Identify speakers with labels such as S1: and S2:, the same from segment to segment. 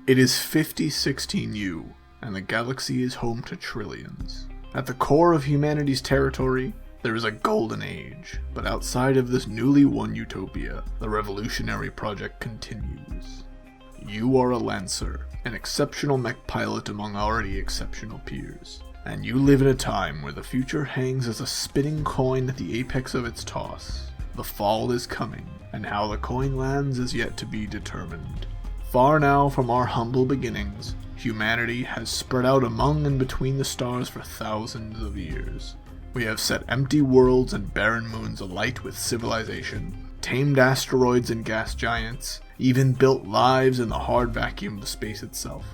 S1: It is 5016U, and the galaxy is home to trillions. At the core of humanity's territory, there is a golden age, but outside of this newly won utopia, the revolutionary project continues. You are a Lancer, an exceptional mech pilot among already exceptional peers, and you live in a time where the future hangs as a spinning coin at the apex of its toss. The fall is coming, and how the coin lands is yet to be determined. Far now from our humble beginnings, humanity has spread out among and between the stars for thousands of years. We have set empty worlds and barren moons alight with civilization, tamed asteroids and gas giants, even built lives in the hard vacuum of space itself.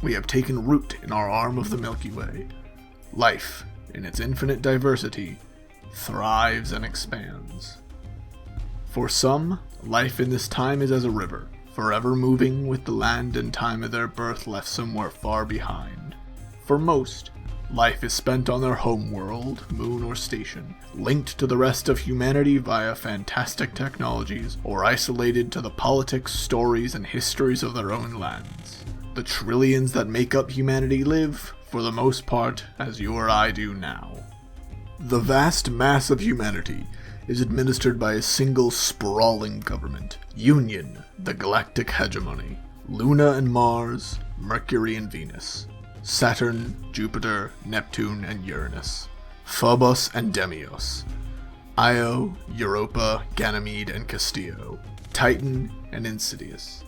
S1: We have taken root in our arm of the Milky Way. Life, in its infinite diversity, thrives and expands. For some, life in this time is as a river, forever moving with the land and time of their birth left somewhere far behind. For most, life is spent on their home world, moon or station, linked to the rest of humanity via fantastic technologies, or isolated to the politics, stories, and histories of their own lands. The trillions that make up humanity live, for the most part, as you or I do now. The vast mass of humanity is administered by a single sprawling government, Union, the galactic hegemony, Luna and Mars, Mercury and Venus, Saturn, Jupiter, Neptune and Uranus, Phobos and Deimos, Io, Europa, Ganymede and Castillo, Titan and Insidious.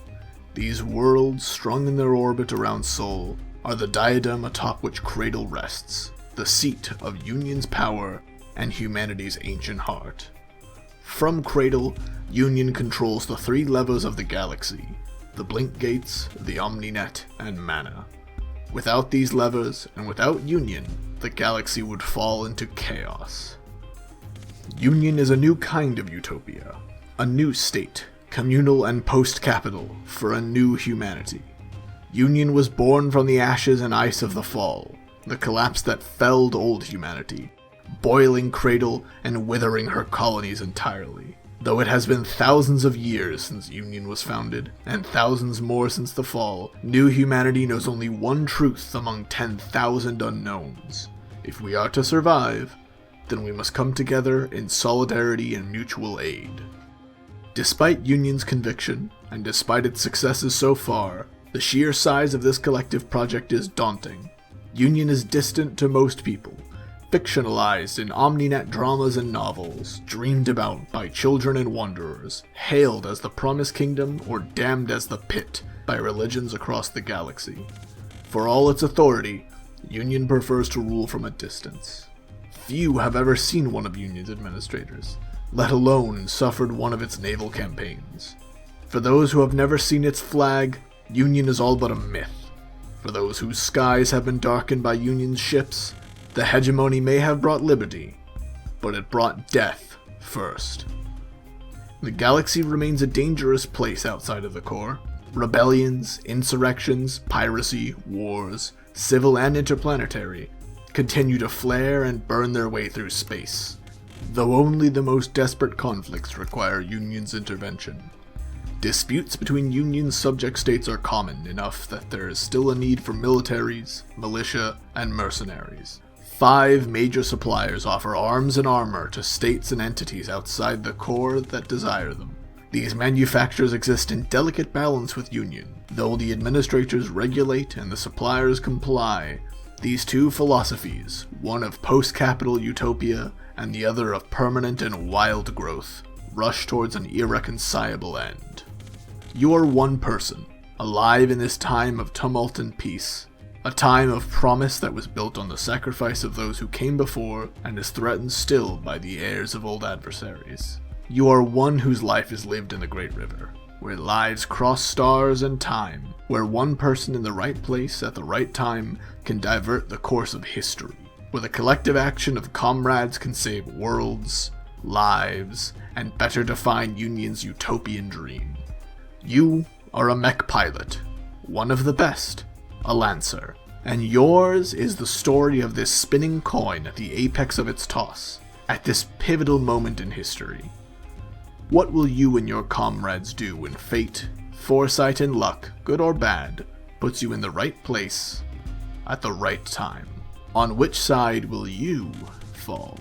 S1: These worlds, strung in their orbit around Sol, are the diadem atop which Cradle rests, the seat of Union's power and humanity's ancient heart. From Cradle, Union controls the three levers of the galaxy, the Blink Gates, the Omninet, and Mana. Without these levers, and without Union, the galaxy would fall into chaos. Union is a new kind of utopia, a new state, communal and post-capital, for a new humanity. Union was born from the ashes and ice of the fall, the collapse that felled old humanity, boiling Cradle and withering her colonies entirely. Though it has been thousands of years since Union was founded, and thousands more since the fall, new humanity knows only one truth among 10,000 unknowns. If we are to survive, then we must come together in solidarity and mutual aid. Despite Union's conviction, and despite its successes so far, the sheer size of this collective project is daunting. Union is distant to most people, fictionalized in Omninet dramas and novels, dreamed about by children and wanderers, hailed as the Promised Kingdom or damned as the Pit by religions across the galaxy. For all its authority, Union prefers to rule from a distance. Few have ever seen one of Union's administrators, let alone suffered one of its naval campaigns. For those who have never seen its flag, Union is all but a myth. For those whose skies have been darkened by Union's ships, the hegemony may have brought liberty, but it brought death first. The galaxy remains a dangerous place outside of the core. Rebellions, insurrections, piracy, wars, civil and interplanetary, continue to flare and burn their way through space, though only the most desperate conflicts require Union's intervention. Disputes between Union subject states are common enough that there is still a need for militaries, militia, and mercenaries. 5 major suppliers offer arms and armor to states and entities outside the core that desire them. These manufacturers exist in delicate balance with Union. Though the administrators regulate and the suppliers comply, these two philosophies, one of post-capital utopia and the other of permanent and wild growth, rush towards an irreconcilable end. You are one person, alive in this time of tumult and peace, a time of promise that was built on the sacrifice of those who came before and is threatened still by the heirs of old adversaries. You are one whose life is lived in the Great River, where lives cross stars and time, where one person in the right place at the right time can divert the course of history, where the collective action of comrades can save worlds, lives, and better define Union's utopian dream. You are a mech pilot, one of the best, a Lancer, and yours is the story of this spinning coin at the apex of its toss, at this pivotal moment in history. What will you and your comrades do when fate, Foresight and luck, good or bad, puts you in the right place at the right time. On which side will you fall?